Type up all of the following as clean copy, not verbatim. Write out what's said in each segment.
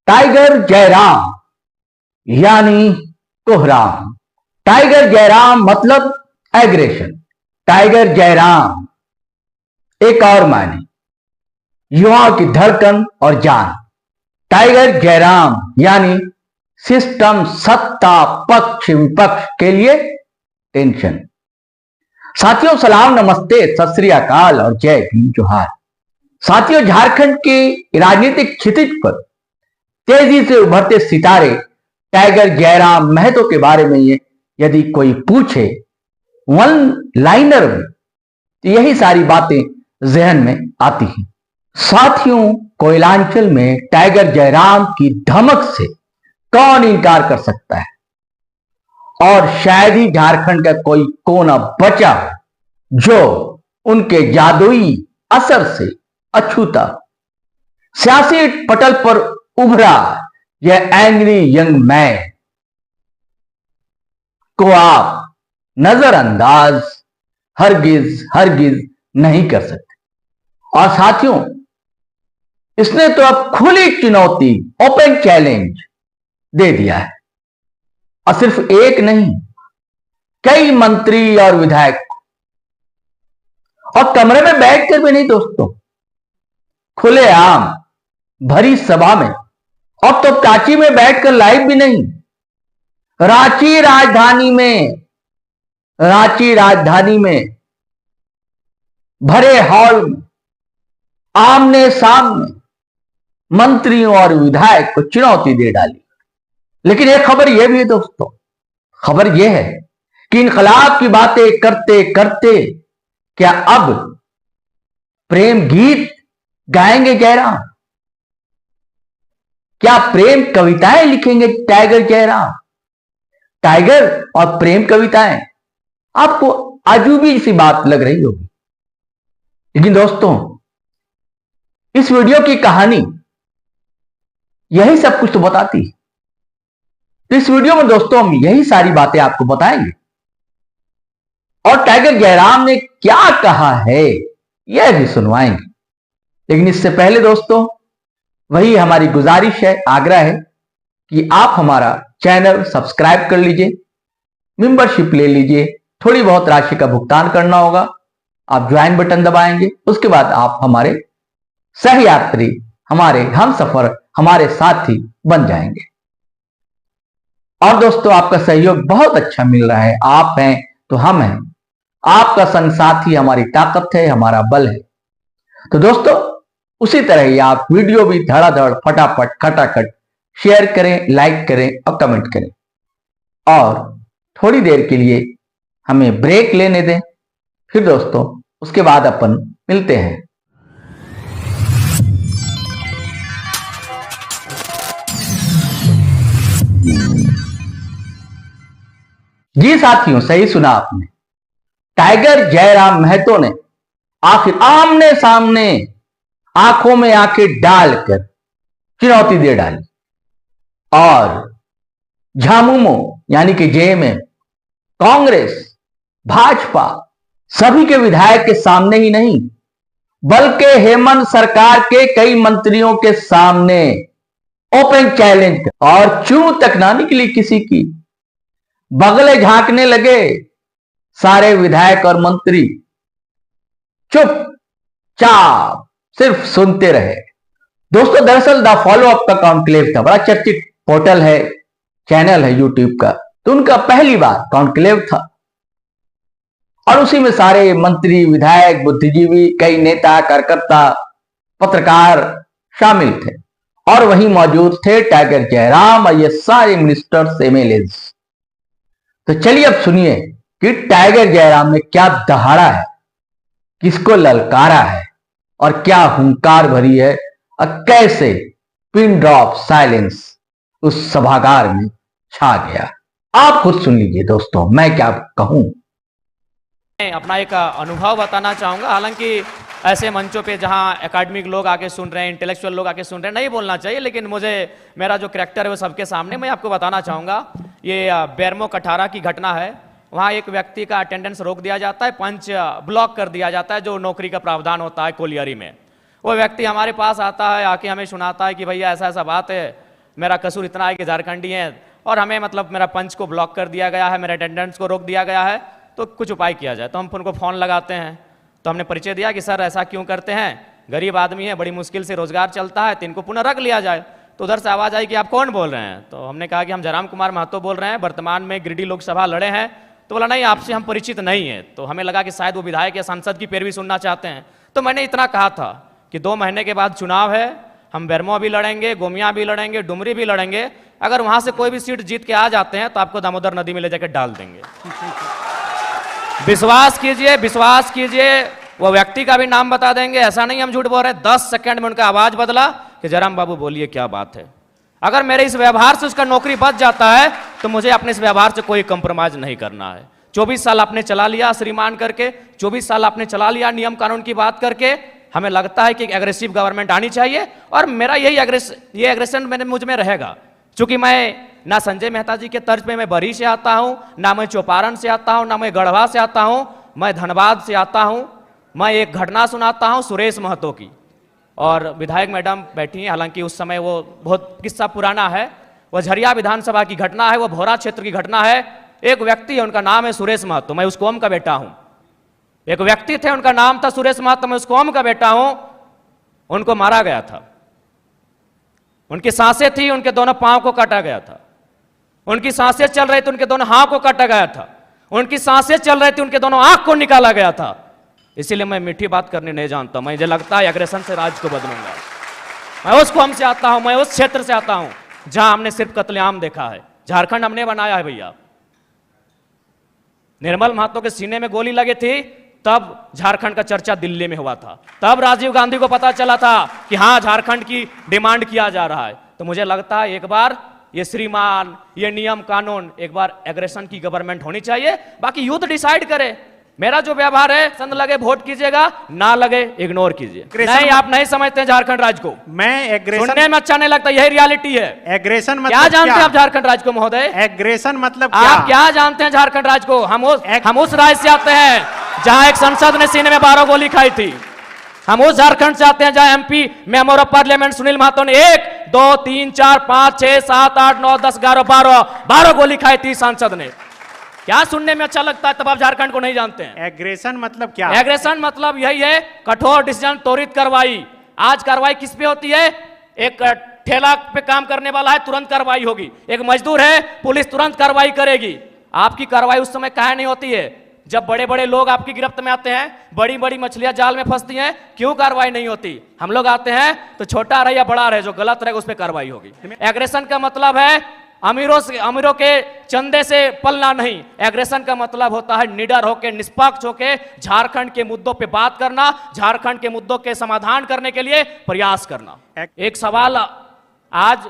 Tiger Jairam यानी कोहराम। Tiger Jairam मतलब एग्रेशन। टाइगर जयराम एक और मायने युवाओं की धड़कन और जान। टाइगर जयराम यानी सिस्टम, सत्ता, पक्ष विपक्ष के लिए टेंशन। साथियों सलाम, नमस्ते, सत श्री अकाल और जय भीम जोहार। साथियों, झारखंड की राजनीतिक क्षितिज पर तेजी से उभरते सितारे टाइगर जयराम महतो के बारे में यदि कोई पूछे वन लाइनर में, तो यही सारी बातें जहन में आती हैं। साथियों, कोयलांचल में टाइगर जयराम की धमक से कौन इनकार कर सकता है, और शायद ही झारखंड का कोई कोना बचा जो उनके जादुई असर से अछूता। सियासी पटल पर उभरा यह एंग्री यंग मैन को आप नजरअंदाज हरगिज हरगिज नहीं कर सकते। और साथियों, इसने तो अब खुली चुनौती, ओपन चैलेंज दे दिया है, और सिर्फ एक नहीं, कई मंत्री और विधायक, और कमरे में बैठकर भी नहीं दोस्तों, खुलेआम भरी सभा में, अब तो कांची में बैठकर लाइव भी नहीं, रांची राजधानी में भरे हॉल में आमने सामने मंत्रियों और विधायक को चुनौती दे डाली। लेकिन एक खबर यह भी है दोस्तों, खबर यह है कि इनकलाब की बातें करते करते क्या अब प्रेम गीत गाएंगे जयराम? क्या प्रेम कविताएं लिखेंगे टाइगर जयराम? टाइगर और प्रेम कविताएं आपको अजूबी सी बात लग रही होगी, लेकिन दोस्तों इस वीडियो की कहानी यही सब कुछ तो बताती है। तो इस वीडियो में दोस्तों हम यही सारी बातें आपको बताएंगे, और टाइगर जयराम ने क्या कहा है यह भी सुनवाएंगे। लेकिन इससे पहले दोस्तों वही हमारी गुजारिश है, आग्रह है कि आप हमारा चैनल सब्सक्राइब कर लीजिए, मेंबरशिप ले लीजिए। थोड़ी बहुत राशि का भुगतान करना होगा, आप ज्वाइन बटन दबाएंगे, उसके बाद आप हमारे सहयात्री, हमारे हम सफर, हमारे साथी बन जाएंगे। और दोस्तों आपका सहयोग बहुत अच्छा मिल रहा है, आप हैं तो हम हैं, आपका संग साथी हमारी ताकत है, हमारा बल है। तो दोस्तों उसी तरह ही आप वीडियो भी धड़ाधड़ फटाफट खटाखट शेयर करें, लाइक करें और कमेंट करें, और थोड़ी देर के लिए हमें ब्रेक लेने दें, फिर दोस्तों उसके बाद अपन मिलते हैं। जी साथियों, सही सुना आपने, टाइगर जयराम महतो ने आखिर आमने सामने आंखों में आंखें डालकर चुनौती दे डाली, और झामुमो यानी कि जेएमएम, कांग्रेस, भाजपा सभी के विधायक के सामने ही नहीं, बल्कि हेमंत सरकार के कई मंत्रियों के सामने ओपन चैलेंज, और चू तक ना निकली किसी की, बगले झांकने लगे सारे विधायक और मंत्री, चुपचाप सिर्फ सुनते रहे। दोस्तों दरअसल द फॉलो अप का कॉन्क्लेव था, बड़ा चर्चित पोर्टल है, चैनल है यूट्यूब का, तो उनका पहली बार कॉन्क्लेव था, और उसी में सारे मंत्री, विधायक, बुद्धिजीवी, कई नेता, कार्यकर्ता, पत्रकार शामिल थे, और वहीं मौजूद थे टाइगर जयराम और ये सारे मिनिस्टर्स, एमएलएज। तो चलिए अब सुनिए कि टाइगर जयराम ने क्या दहाड़ा है, किसको ललकारा है, और क्या हुंकार भरी है, और कैसे पिन ड्रॉप साइलेंस उस सभागार में छा गया। आप खुद सुन लीजिए दोस्तों, मैं क्या कहूं। अपना एक अनुभव बताना चाहूँगा। हालांकि ऐसे मंचों पे जहाँ एकेडमिक लोग आके सुन रहे हैं, इंटेलेक्चुअल लोग आके सुन रहे हैं, नहीं बोलना चाहिए, लेकिन मुझे मेरा जो कैरेक्टर है वो सबके सामने मैं आपको बताना चाहूँगा। ये बेरमो कठारा की घटना है। वहाँ एक व्यक्ति का अटेंडेंस रोक दिया जाता है, पंच ब्लॉक कर दिया जाता है, जो नौकरी का प्रावधान होता है कोलियरी में। वो व्यक्ति हमारे पास आता है, आके हमें सुनाता है कि भैया ऐसा ऐसा बात है, मेरा कसूर इतना है कि झारखंडी हैं और हमें मतलब मेरा पंच को ब्लॉक कर दिया गया है, मेरे अटेंडेंट्स को रोक दिया गया है, तो कुछ उपाय किया जाए। तो हम उनको फ़ोन लगाते हैं, तो हमने परिचय दिया कि सर ऐसा क्यों करते हैं, गरीब आदमी है, बड़ी मुश्किल से रोजगार चलता है, तो इनको पुनः रख लिया जाए। तो उधर से आवाज़ आई कि आप कौन बोल रहे हैं? तो हमने कहा कि हम जयराम कुमार महतो बोल रहे हैं, वर्तमान में गिरिडीह लोकसभा लड़े हैं। तो बोला नहीं, आपसे हम परिचित नहीं है। तो हमें लगा कि शायद वो विधायक या सांसद की पैरवी सुनना चाहते हैं। तो मैंने इतना कहा था कि 2 महीने के बाद चुनाव है, हम बेरमो भी लड़ेंगे, गोमिया भी लड़ेंगे, डुमरी भी लड़ेंगे, अगर वहां से कोई भी सीट जीत के आ जाते हैं तो आपको दामोदर नदी में ले जाकर डाल देंगे। विश्वास कीजिए, विश्वास कीजिए, वो व्यक्ति का भी नाम बता देंगे, ऐसा नहीं हम झूठ बोल रहे। 10 सेकंड में उनका आवाज बदला कि जयराम बाबू बोलिए क्या बात है। अगर मेरे इस व्यवहार से उसका नौकरी बच जाता है तो मुझे अपने इस व्यवहार से कोई कंप्रोमाइज नहीं करना है। 24 साल आपने चला लिया श्रीमान करके, 24 साल आपने चला लिया नियम कानून की बात करके। हमें लगता है कि एग्रेसिव गवर्नमेंट आनी चाहिए और मेरा यही एग्रेशन मुझ में रहेगा। चूंकि मैं ना संजय मेहता जी के तर्ज पे मैं बरी से आता हूं, ना मैं चौपारण से आता हूं, ना मैं गढ़वा से आता हूं, मैं धनबाद से आता हूं। मैं एक घटना सुनाता हूं सुरेश महतो की, और विधायक मैडम बैठी हैं, हालांकि उस समय वो बहुत किस्सा पुराना है। वो झरिया विधानसभा की घटना है, वो भोरा क्षेत्र की घटना है। एक व्यक्ति है, उनका नाम है सुरेश महतो, मैं उस कौम का बेटा हूं। एक व्यक्ति थे, उनका नाम था सुरेश महतो, मैं उस कौम का बेटा हूं। उनको मारा गया था, उनकी सांसें थी, उनके दोनों पांव को काटा गया था। उनकी सांसें चल रही थी, उनके दोनों हाथ को काटा गया था। उनकी सांसें चल रही थी, उनके दोनों आंख को निकाला गया था। इसीलिए मैं मीठी बात करने नहीं जानता। मुझे लगता है एग्रेशन से राज्य को बदलूंगा। मैं उस कौम से आता हूं, मैं उस क्षेत्र से आता हूं जहां हमने सिर्फ कत्लेआम देखा है। झारखंड हमने बनाया है भैया। निर्मल महतो के सीने में गोली लगी थी, तब झारखंड का चर्चा दिल्ली में हुआ था। तब राजीव गांधी को पता चला था कि हां झारखंड की डिमांड किया जा रहा है। तो मुझे लगता है एक बार ये श्रीमान, ये नियम कानून, एक बार एग्रेशन की गवर्नमेंट होनी चाहिए। बाकी यूथ डिसाइड करे। मेरा जो व्यवहार है, पसंद लगे वोट कीजिएगा, ना लगे इग्नोर कीजिए। नहीं, आप नहीं समझते हैं झारखंड राज्य को। मैं एग्रेशन सुनने में अच्छा नहीं लगता, यही रियलिटी है। एग्रेशन मतलब क्या जानते हैं आप झारखंड राज्य को महोदय? एग्रेशन मतलब आप क्या जानते हैं झारखंड राज्य को? हम उस राज्य से आते हैं जहां एक सांसद ने सीने में 12 गोली खाई थी। हम उस झारखंड से आते हैं जहां MP member of parliament Sunil Mahto ने 1 2 3 4 5 6 7 8 9 10 11 12 गोली खाई थी सांसद ने। क्या सुनने में अच्छा लगता है? तब आप झारखंड को नहीं जानते हैं। एग्रेशन मतलब क्या? एग्रेशन मतलब यही है, कठोर डिसीजन, त्वरित कार्रवाई। आज कार्रवाई किस पे होती है? एक ठेला पे काम करने वाला है, तुरंत कार्रवाई होगी। एक मजदूर है, पुलिस तुरंत कार्रवाई करेगी। आपकी कार्रवाई उस समय काहे नहीं होती है? जब बड़े बड़े लोग आपकी गिरफ्त में आते हैं, बड़ी बड़ी मछलियां जाल में फंसती हैं, क्यों कार्रवाई नहीं होती? हम लोग आते हैं तो छोटा रहे या बड़ा रहे, जो गलत रहेगा उस पर कार्रवाई होगी। एग्रेशन का मतलब है अमीरों के चंदे से पलना नहीं। एग्रेशन का मतलब होता है निडर होकर, निष्पक्ष होकर झारखंड के मुद्दों पे बात करना, झारखंड के मुद्दों के समाधान करने के लिए प्रयास करना। एक सवाल, आज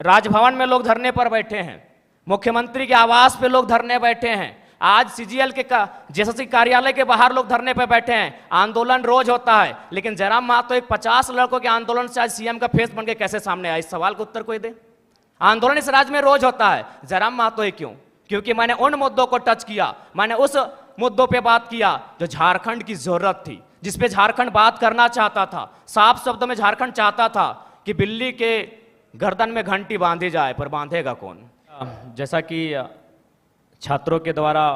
राजभवन में लोग धरने पर बैठे हैं, मुख्यमंत्री के आवास पे लोग धरने बैठे हैं, आज सीजीएल के जेएसएससी कार्यालय के बाहर लोग धरने पर बैठे हैं। आंदोलन रोज होता है, लेकिन जयराम महतो एक 50 लड़कों के आंदोलन से आज सीएम का फेस बन के कैसे सामने आया? इस सवाल का उत्तर कोई दे। आंदोलन इस राज्य में रोज होता है, जयराम महतो ही क्यों? क्योंकि मैंने उन मुद्दों को टच किया, मैंने उस मुद्दों पे बात किया जो झारखंड की जरूरत थी, जिसपे झारखंड बात करना चाहता था। साफ शब्दों में झारखंड चाहता था कि बिल्ली के गर्दन में घंटी बांधी जाए, पर बांधेगा कौन? जैसा कि छात्रों के द्वारा,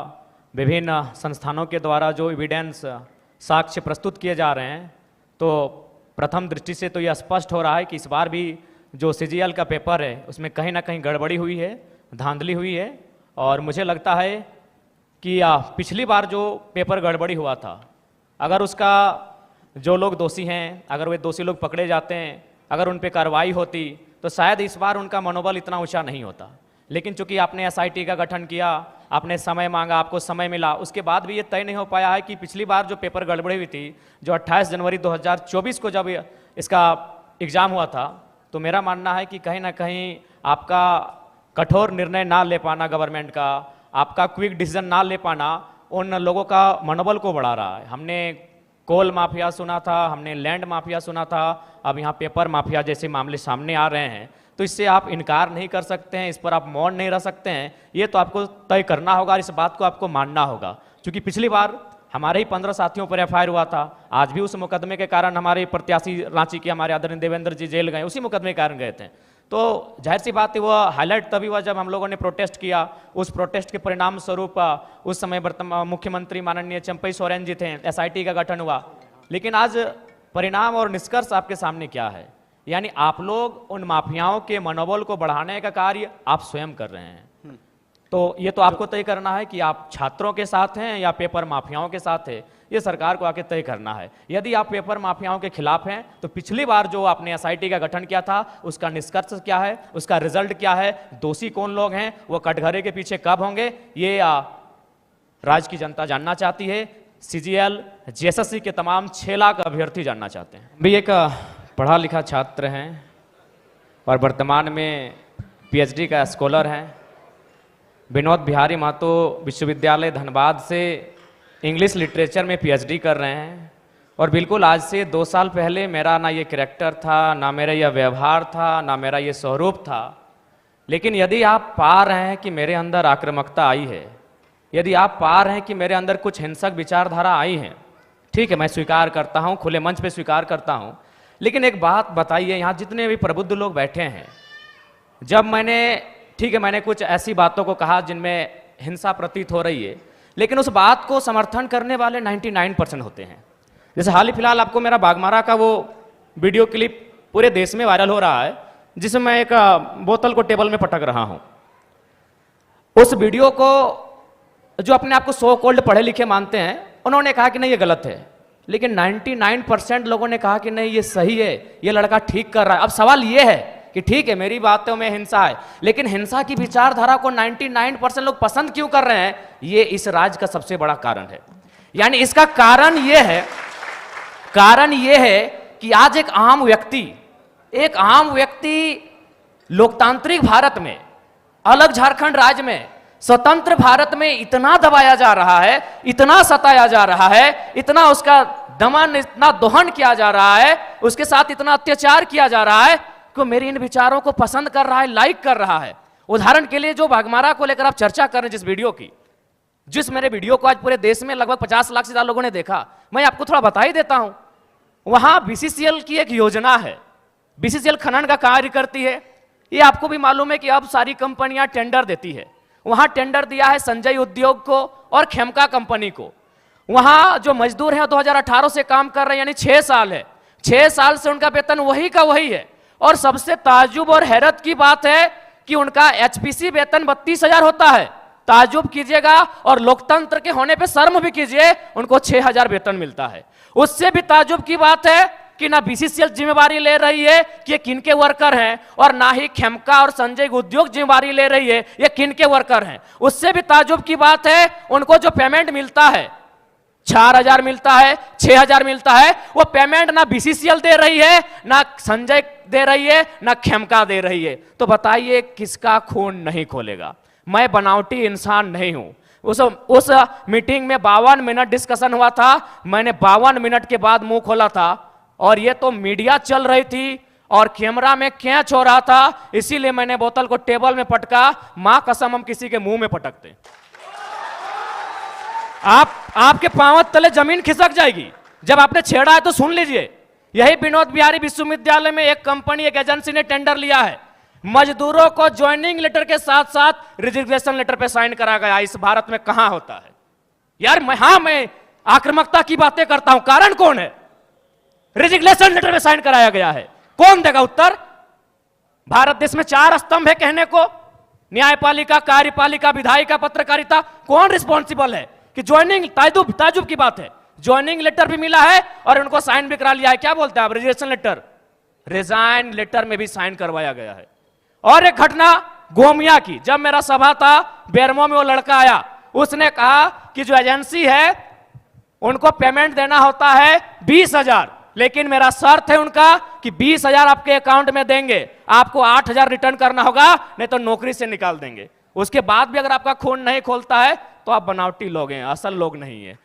विभिन्न संस्थानों के द्वारा जो एविडेंस, साक्ष्य प्रस्तुत किए जा रहे हैं, तो प्रथम दृष्टि से तो यह स्पष्ट हो रहा है कि इस बार भी जो सीजीएल का पेपर है उसमें कहीं ना कहीं गड़बड़ी हुई है, धांधली हुई है। और मुझे लगता है कि पिछली बार जो पेपर गड़बड़ी हुआ था, अगर उसका जो लोग दोषी हैं, अगर वे दोषी लोग पकड़े जाते हैं, अगर उन पर कार्रवाई होती, तो शायद इस बार उनका मनोबल इतना ऊंचा नहीं होता। लेकिन चूंकि आपने एसआईटी का गठन किया, आपने समय मांगा, आपको समय मिला, उसके बाद भी ये तय नहीं हो पाया है कि पिछली बार जो पेपर गड़बड़ी हुई थी, जो 28 जनवरी 2024 को जब इसका एग्ज़ाम हुआ था, तो मेरा मानना है कि कहीं ना कहीं आपका कठोर निर्णय ना ले पाना गवर्नमेंट का, आपका क्विक डिसीजन ना ले पाना उन लोगों का मनोबल को बढ़ा रहा है। हमने कोल माफिया सुना था, हमने लैंड माफिया सुना था, अब यहाँ पेपर माफिया जैसे मामले सामने आ रहे हैं। तो इससे आप इनकार नहीं कर सकते हैं, इस पर आप मौन नहीं रह सकते हैं। ये तो आपको तय करना होगा, इस बात को आपको मानना होगा। क्योंकि पिछली बार हमारे ही 15 साथियों पर एफआईआर हुआ था, आज भी उस मुकदमे के कारण हमारे प्रत्याशी रांची के हमारे आदरणीय देवेंद्र जी जेल गए, उसी मुकदमे के कारण गए थे। तो जाहिर सी बात है वो हाईलाइट तभी हुआ जब हम लोगों ने प्रोटेस्ट किया। उस प्रोटेस्ट के परिणाम स्वरूप उस समय मुख्यमंत्री माननीय चंपई सोरेन जी थे, एसआईटी का गठन हुआ। लेकिन आज परिणाम और निष्कर्ष आपके सामने क्या है? यानी आप लोग उन माफियाओं के मनोबल को बढ़ाने का कार्य आप स्वयं कर रहे हैं। तो ये तो आपको तय करना है कि आप छात्रों के साथ हैं या पेपर माफियाओं के साथ है, ये सरकार को आके तय करना है। यदि आप पेपर माफियाओं के खिलाफ हैं तो पिछली बार जो आपने एसआईटी का गठन किया था उसका निष्कर्ष क्या है, उसका रिजल्ट क्या है, दोषी कौन लोग हैं, वो कटघरे के पीछे कब होंगे, ये राज्य की जनता जानना चाहती है। सीजीएल जेएसएससी के तमाम 6 लाख अभ्यर्थी जानना चाहते हैं। भी एक पढ़ा लिखा छात्र हैं और वर्तमान में पीएचडी का स्कॉलर हैं। विनोद बिहारी महतो विश्वविद्यालय धनबाद से इंग्लिश लिटरेचर में पीएचडी कर रहे हैं। और बिल्कुल आज से 2 साल पहले मेरा ना ये कैरेक्टर था, ना मेरा यह व्यवहार था, ना मेरा ये स्वरूप था। लेकिन यदि आप पा रहे हैं कि मेरे अंदर आक्रामकता आई है, यदि आप पा रहे हैं कि मेरे अंदर कुछ हिंसक विचारधारा आई है, ठीक है, मैं स्वीकार करता हूँ, खुले मंच पे स्वीकार करता हूँ। लेकिन एक बात बताइए, यहाँ जितने भी प्रबुद्ध लोग बैठे हैं, जब मैंने, ठीक है, मैंने कुछ ऐसी बातों को कहा जिनमें हिंसा प्रतीत हो रही है, लेकिन उस बात को समर्थन करने वाले 99% होते हैं। जैसे हाल ही फिलहाल आपको मेरा बाघमारा का वो वीडियो क्लिप पूरे देश में वायरल हो रहा है, जिसमें मैं एक बोतल को टेबल में पटक रहा हूं। उस वीडियो को जो अपने आप को सो कॉल्ड पढ़े लिखे मानते हैं, उन्होंने कहा कि नहीं ये गलत है, लेकिन 99% लोगों ने कहा कि नहीं ये सही है, ये लड़का ठीक कर रहा है। अब सवाल ये है कि ठीक है, मेरी बातों में हिंसा है, लेकिन हिंसा की विचारधारा को 99% लोग पसंद क्यों कर रहे हैं? ये इस राज्य का सबसे बड़ा कारण है। यानी इसका कारण ये है कि आज एक आम व्यक्ति लोकतांत्रिक भारत में, अलग झारखंड राज्य में, स्वतंत्र भारत में इतना दबाया जा रहा है, इतना सताया जा रहा है, इतना उसका दमन, इतना दोहन किया जा रहा है, उसके साथ इतना अत्याचार किया जा रहा है, मेरे इन विचारों को पसंद कर रहा है, लाइक कर रहा है। उदाहरण के लिए जो बाघमारा को लेकर आप चर्चा कर रहे हैं, जिस वीडियो की, जिस मेरे वीडियो को आज पूरे देश में लगभग 50 लाख से ज्यादा लोगों ने देखा, मैं आपको थोड़ा बता ही देता हूं। वहां बीसीसीएल की एक योजना है, बीसीसीएल खनन का कार्य करती है। ये आपको भी मालूम है कि अब सारी कंपनियां टेंडर देती है। वहां टेंडर दिया है संजय उद्योग को और खेमका कंपनी को। वहां जो मजदूर हैं 2018 से काम कर रहे हैं, यानी 6 साल है, 6 साल से उनका वेतन वही का वही है। और सबसे ताज्जुब और हैरत की बात है कि उनका एचपीसी वेतन 32,000 होता है। ताज्जुब कीजिएगा और लोकतंत्र के होने पे शर्म भी कीजिए, उनको 6,000 वेतन मिलता है। उससे भी ताज्जुब की बात है कि ना बीसीसीएल जिम्मेवारी ले रही है कि ये किनके वर्कर हैं, और ना ही खेमका और संजय उद्योग जिम्मेवारी ले रही है ये किनके वर्कर हैं। उससे भी ताज्जुब की बात है, उनको जो पेमेंट मिलता है, 4,000 मिलता है, 6,000 मिलता है, वो पेमेंट ना बीसीसीएल दे रही है, ना संजय दे रही है, ना खेमका दे रही है। तो बताइए किसका खून नहीं खोलेगा? मैं बनावटी इंसान नहीं हूं। उस मीटिंग में 52 मिनट डिस्कशन हुआ था, मैंने 52 मिनट के बाद मुंह खोला था, और ये तो मीडिया चल रही थी और कैमरा में कैच हो रहा था, इसीलिए मैंने बोतल को टेबल में पटका। मां कसम हम किसी के मुंह में पटकते, आपके पांव तले जमीन खिसक जाएगी। जब आपने छेड़ा है तो सुन लीजिए। यही विनोद बिहारी विश्वविद्यालय में एक कंपनी, एक एजेंसी ने टेंडर लिया है। मजदूरों को ज्वाइनिंग लेटर के साथ साथ रिजिग्नेशन लेटर पे साइन करा गया। इस भारत में कहां होता है यार? मैं आक्रामकता की बातें करता हूं, कारण कौन है? रिजिग्नेशन लेटर पे साइन कराया गया है, कौन देगा उत्तर? भारत देश में 4 स्तंभ है कहने को, न्यायपालिका, कार्यपालिका, विधायिका, पत्रकारिता। कौन रिस्पॉन्सिबल है कि ज्वाइनिंग? ताजुब की बात है, ज्वाइनिंग लेटर भी मिला है और उनको साइन भी करा लिया है। क्या बोलते हैं आप? रिजिग्नेशन लेटर, रिजाइन लेटर में भी साइन करवाया गया है। और एक घटना गोमिया की, जब मेरा सभा था बेरमो में, वो लड़का आया, उसने कहा कि जो एजेंसी है उनको पेमेंट देना होता है 20,000, लेकिन मेरा शर्त है उनका कि 20,000 आपके अकाउंट में देंगे, आपको 8,000 रिटर्न करना होगा, नहीं तो नौकरी से निकाल देंगे। उसके बाद भी अगर आपका खून नहीं खोलता है तो आप बनावटी लोग हैं, असल लोग नहीं है।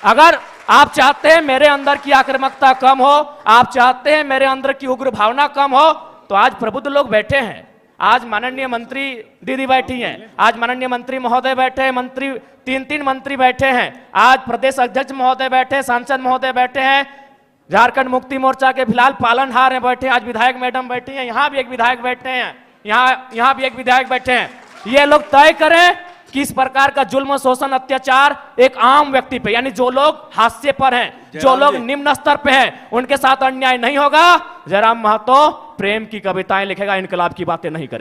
अगर आप चाहते हैं मेरे अंदर की आक्रामकता कम हो, आप चाहते हैं मेरे अंदर की उग्र भावना कम हो, तो आज प्रबुद्ध लोग बैठे हैं। आज माननीय मंत्री दीदी बैठी हैं, आज माननीय मंत्री महोदय बैठे हैं, मंत्री 3-3 मंत्री बैठे हैं, आज प्रदेश अध्यक्ष महोदय बैठे, सांसद महोदय बैठे हैं, झारखंड मुक्ति मोर्चा के फिलहाल पालनहार हैं बैठे, आज विधायक मैडम बैठी हैं, यहां भी एक विधायक बैठे हैं, यहां भी एक विधायक बैठे हैं। ये लोग तय करें कि इस प्रकार का जुल्म, शोषण, अत्याचार एक आम व्यक्ति पे, यानी जो लोग हाशिए पर हैं, जो लोग निम्न स्तर पे हैं, उनके साथ अन्याय नहीं होगा। जयराम महतो प्रेम की कविताएं लिखेगा, इनकलाब की बातें नहीं करेगा।